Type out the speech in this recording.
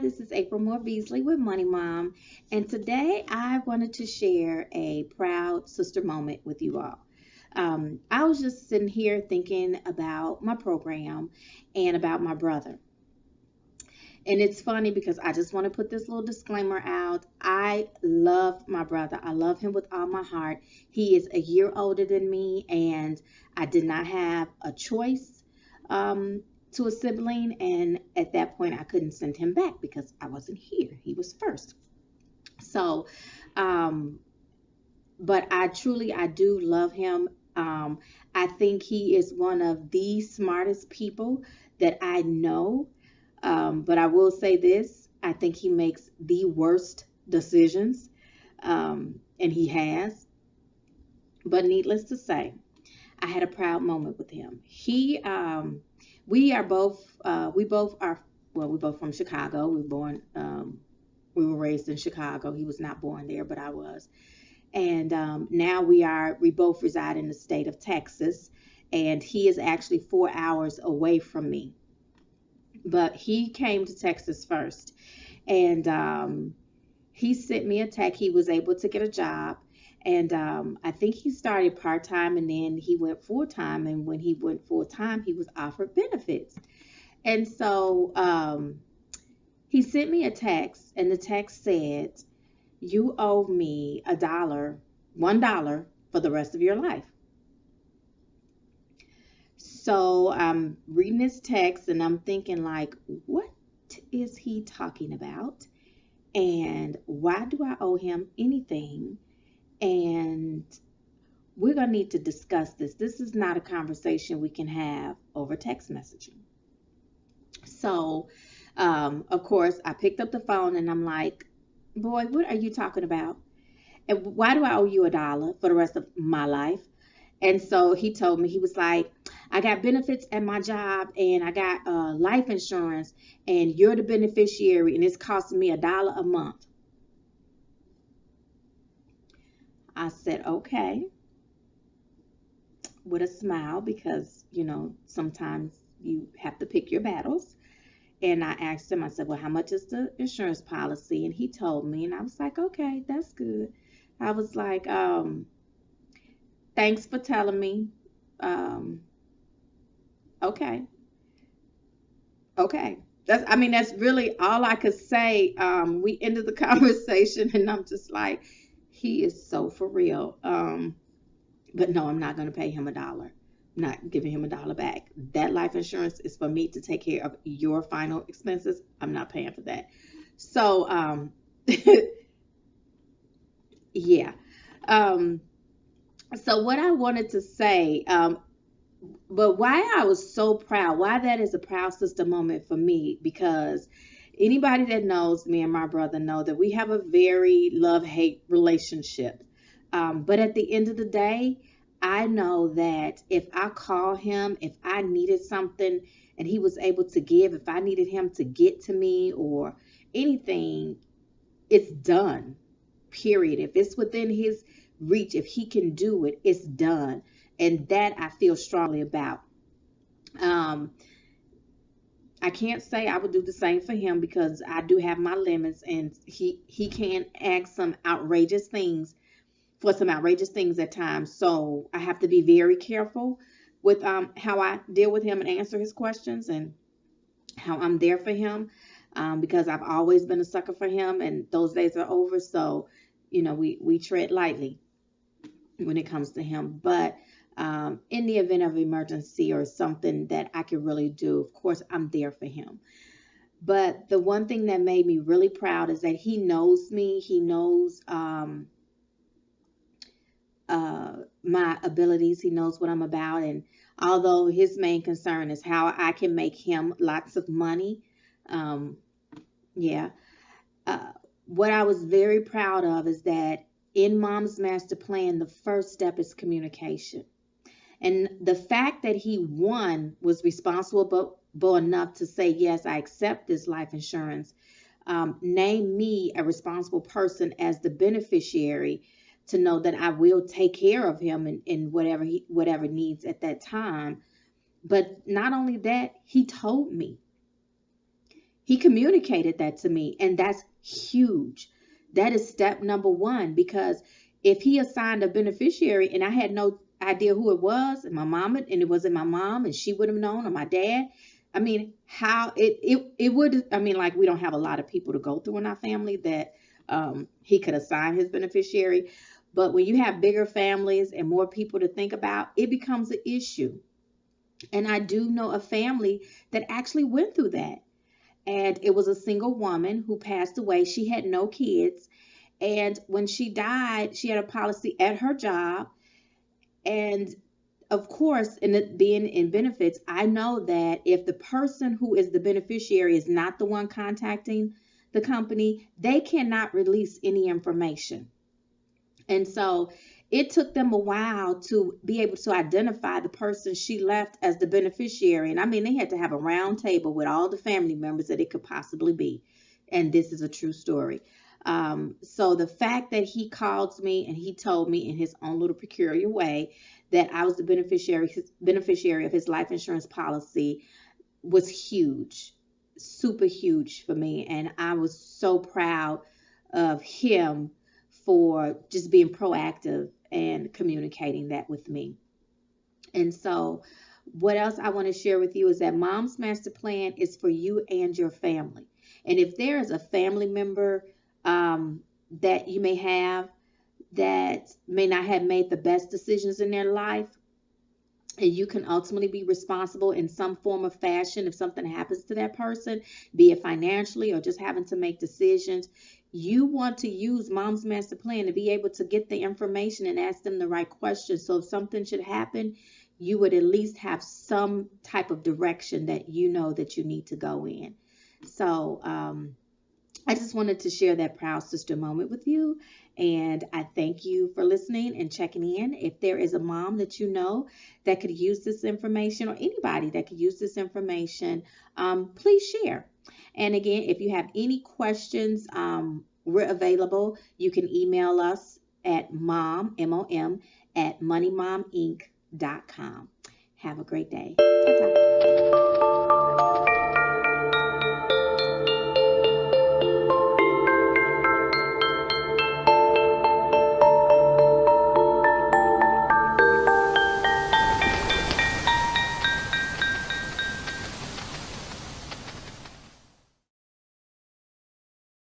this is April Moore Beasley with Money Mom, and today I wanted to share a proud sister moment with you all. I was just sitting here thinking about my program and about my brother. And it's funny because I just want to put this little disclaimer out. I love my brother. I love him with all my heart. He is a year older than me, and I did not have a choice to a sibling. And at that point, I couldn't send him back because I wasn't here. He was first. So, um, but I do love him. I think he is one of the smartest people that I know. But I will say this, I think he makes the worst decisions, and he has. But needless to say, I had a proud moment with him. We are both, we both are, well, we're both from Chicago. We were raised in Chicago. He was not born there, but I was. And now we both reside in the state of Texas, and he is actually 4 hours away from me. But he came to Texas first, and he sent me a text. He was able to get a job, and I think he started part time, and then he went full time. And when he went full time, he was offered benefits. And so he sent me a text, and the text said, "You owe me $1 for the rest of your life." So I'm reading this text and I'm thinking like, what is he talking about? And why do I owe him anything? And we're going to need to discuss this. This is not a conversation we can have over text messaging. So, of course, I picked up the phone and I'm like, boy, what are you talking about? And why do I owe you $1 for the rest of my life? And so he told me, he was like, I got benefits at my job and I got life insurance and you're the beneficiary and it's costing me $1 a month. I said, okay, with a smile because, sometimes you have to pick your battles. And I asked him, I said, well, how much is the insurance policy? And he told me, and I was like, okay, that's good. I was like, thanks for telling me. Okay. Okay. That's really all I could say. We ended the conversation and I'm just like, he is so for real. But no, I'm not going to pay him $1. I'm not giving him $1 back. That life insurance is for me to take care of your final expenses. I'm not paying for that. So, yeah. Um, so what I wanted to say, but why I was so proud, why that is a proud sister moment for me, because anybody that knows me and my brother know that we have a very love-hate relationship. But at the end of the day, I know that if I call him, if I needed something and he was able to give, if I needed him to get to me or anything, it's done, period. If it's within his reach, if he can do it, it's done. And that I feel strongly about. Um, I can't say I would do the same for him because I do have my limits, and he can ask some outrageous things for some outrageous things at times. So I have to be very careful with how I deal with him and answer his questions and how I'm there for him, because I've always been a sucker for him, and those days are over. So we tread lightly when it comes to him. But in the event of emergency or something that I could really do, of course, I'm there for him. But the one thing that made me really proud is that he knows me. He knows my abilities. He knows what I'm about. And although his main concern is how I can make him lots of money, um, yeah, uh, what I was very proud of is that in Mom's Master Plan, the first step is communication. And the fact that he, one, was responsible enough to say, yes, I accept this life insurance, name me a responsible person as the beneficiary to know that I will take care of him in whatever needs at that time. But not only that, he told me. He communicated that to me, and that's huge. That is step number one, because if he assigned a beneficiary and I had no idea who it was, and my mom, and it wasn't my mom, and she would have known, or my dad, I mean, how it would, I mean, like, we don't have a lot of people to go through in our family that he could assign his beneficiary. But when you have bigger families and more people to think about, it becomes an issue. And I do know a family that actually went through that, and it was a single woman who passed away. She had no kids, and when she died, she had a policy at her job. And of course, in it being in benefits, I know that if the person who is the beneficiary is not the one contacting the company, they cannot release any information. And so it took them a while to be able to identify the person she left as the beneficiary. And I mean, they had to have a round table with all the family members that it could possibly be. And this is a true story. So the fact that he called me and he told me in his own little peculiar way that I was the beneficiary of his life insurance policy was huge, super huge for me. And I was so proud of him for just being proactive and communicating that with me. And so, what else I want to share with you is that Mom's Master Plan is for you and your family. And if there is a family member that you may have that may not have made the best decisions in their life, and you can ultimately be responsible in some form of fashion if something happens to that person, be it financially or just having to make decisions. You want to use Mom's Master Plan to be able to get the information and ask them the right questions. So if something should happen, you would at least have some type of direction that you know that you need to go in. So I just wanted to share that proud sister moment with you. And I thank you for listening and checking in. If there is a mom that you know that could use this information, or anybody that could use this information, please share. And again, if you have any questions, we're available. You can email us at mom, at moneymominc.com. Have a great day. Ta-ta.